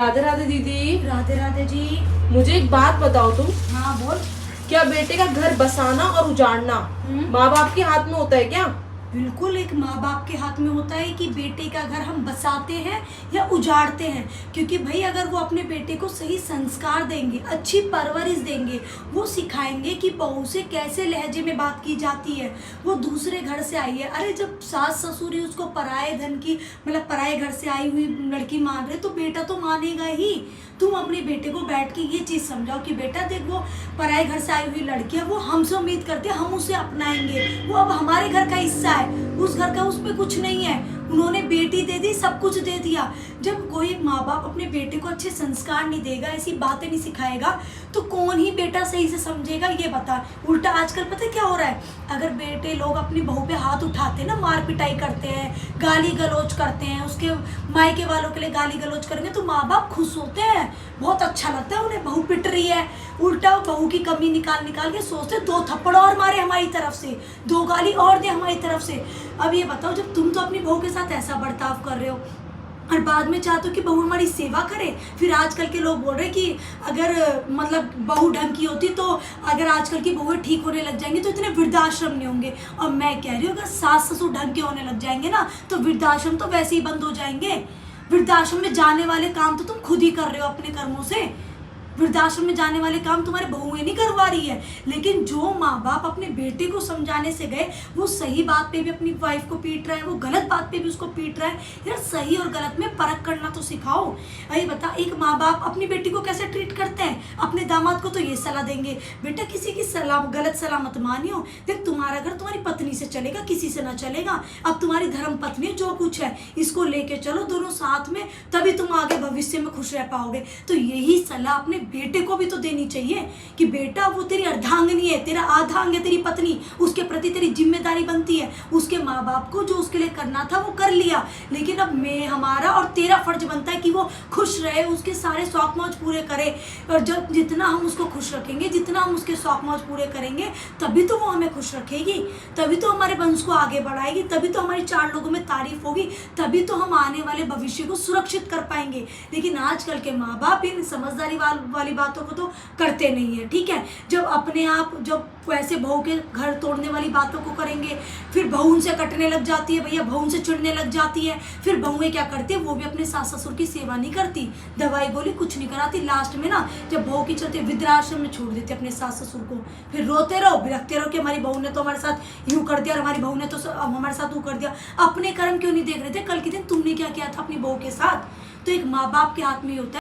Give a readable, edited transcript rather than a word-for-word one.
राधे राधे दीदी। राधे राधे जी। मुझे एक बात बताओ तुम। हाँ बोल। क्या बेटे का घर बसाना और उजाड़ना माँ बाप के हाथ में होता है क्या? बिल्कुल, एक माँ बाप के हाथ में होता है कि बेटे का घर हम बसाते हैं या उजाड़ते हैं। क्योंकि भाई अगर वो अपने बेटे को सही संस्कार देंगे, अच्छी परवरिश देंगे, वो सिखाएंगे कि बहू से कैसे लहजे में बात की जाती है, वो दूसरे घर से आई है। अरे जब सास ससुर ही उसको पराये धन की मतलब पराये घर से आई हुई लड़की मान रहे तो बेटा तो मानेगा ही। तुम अपने बेटे को बैठ के ये चीज़ समझाओ कि बेटा देख, वो पराये घर से आई हुई लड़की है, वो हमसे उम्मीद करते हैं हम उसे अपनाएंगे, वो अब हमारे घर का हिस्सा है, उस घर का उस पे कुछ नहीं है, उन्होंने बेटी दे दी, सब कुछ दे दिया। जब कोई माँ बाप अपने बेटे को अच्छे संस्कार नहीं देगा, ऐसी बातें नहीं सिखाएगा, तो कौन ही बेटा सही से समझेगा ये बता। उल्टा आजकल पता है क्या हो रहा है, अगर बेटे लोग अपनी बहू पे हाथ उठाते हैं ना, मार पिटाई करते हैं, गाली गलौज करते हैं, उसके मायके वालों के लिए गाली गलौज करेंगे तो माँ बाप खुश होते हैं, बहुत अच्छा लगता है उन्हें, बहू पिट रही है। उल्टा बहू की कमी निकाल निकाल के सोचते दो थप्पड़ और मारे हमारी तरफ से, दो गाली और दे हमारी तरफ से। अब ये बताओ, जब तुम तो अपनी बहू के साथ ऐसा बर्ताव कर रहे हो और बाद में चाहते हो कि बहू हमारी सेवा करे, फिर आजकल के लोग बोल रहे हैं कि अगर मतलब बहू ढंग की होती तो अगर आजकल की बहुएं ठीक होने लग जाएंगी तो इतने वृद्धाश्रम नहीं होंगे। और मैं कह रही हूँ अगर सास ससुर ढंग के होने लग जाएंगे ना तो वृद्धाश्रम तो वैसे ही बंद हो जाएंगे। वृद्धाश्रम में जाने वाले काम तो तुम खुद ही कर रहे हो अपने कर्मों से, वृद्धाश्रम में जाने वाले काम तुम्हारे बहुएं नहीं करवा रही है। लेकिन जो माँ बाप अपने बेटे को समझाने से गए वो सही बात पे भी अपनी वाइफ को पीट रहा है, वो गलत बात पे भी उसको पीट रहा है। यार सही और गलत में परख करना तो सिखाओ। अरे बता, एक माँ बाप अपनी बेटी को कैसे ट्रीट करते हैं, अपने दामाद को तो ये सलाह देंगे बेटा किसी की सलाह गलत सलाह मत मानियो, देख तुम्हारा घर तुम्हारी पत्नी से चलेगा, किसी से ना चलेगा। अब तुम्हारी धर्म पत्नी जो कुछ है इसको लेके चलो दोनों साथ में, तभी तुम आगे भविष्य में खुश रह पाओगे। तो यही सलाह अपने बेटे को भी तो देनी चाहिए कि बेटा वो तेरी अर्धांगिनी है, तेरा आधांग है, तेरी पत्नी, उसके प्रति तेरी जिम्मेदारी बनती है। उसके माँ बाप को जो उसके लिए करना था वो कर लिया, लेकिन अब मैं हमारा और तेरा फर्ज बनता है कि वो खुश रहे, उसके सारे शौक मौज पूरे करे। और जब जितना हम उसको खुश रखेंगे, जितना हम उसके शौक मौज पूरे करेंगे, तभी तो वो हमें खुश रखेगी, तभी तो हमारे वंश को आगे बढ़ाएगी, तभी तो हमारी चार लोगों में तारीफ होगी, तभी तो हम आने वाले भविष्य को सुरक्षित कर पाएंगे। लेकिन आजकल के माँ बाप इन समझदारी वाली बातों को तो करते नहीं है। ठीक है, जब अपने आप जब वैसे बहू के घर तोड़ने वाली बातों को करेंगे, फिर बहू उनसे कटने लग जाती है, भैया बहू उनसे चिढ़ने लग जाती है, फिर बहुएं क्या करती है, वो भी अपने सास ससुर की सेवा नहीं करती, दवाई गोली कुछ नहीं कराती। लास्ट में ना जब बहू की चलते वृद्धाश्रम में छोड़ देते अपने सास ससुर को, फिर रोते रहो बिरकते रहो कि हमारी बहू ने तो हमारे साथ यूं कर दिया और हमारी बहू ने तो हमारे साथ वो कर दिया। अपने कर्म क्यों नहीं देख रहे थे, कल के दिन तुमने क्या किया था अपनी बहू के साथ। तो एक माँ बाप के हाथ में ही होता है।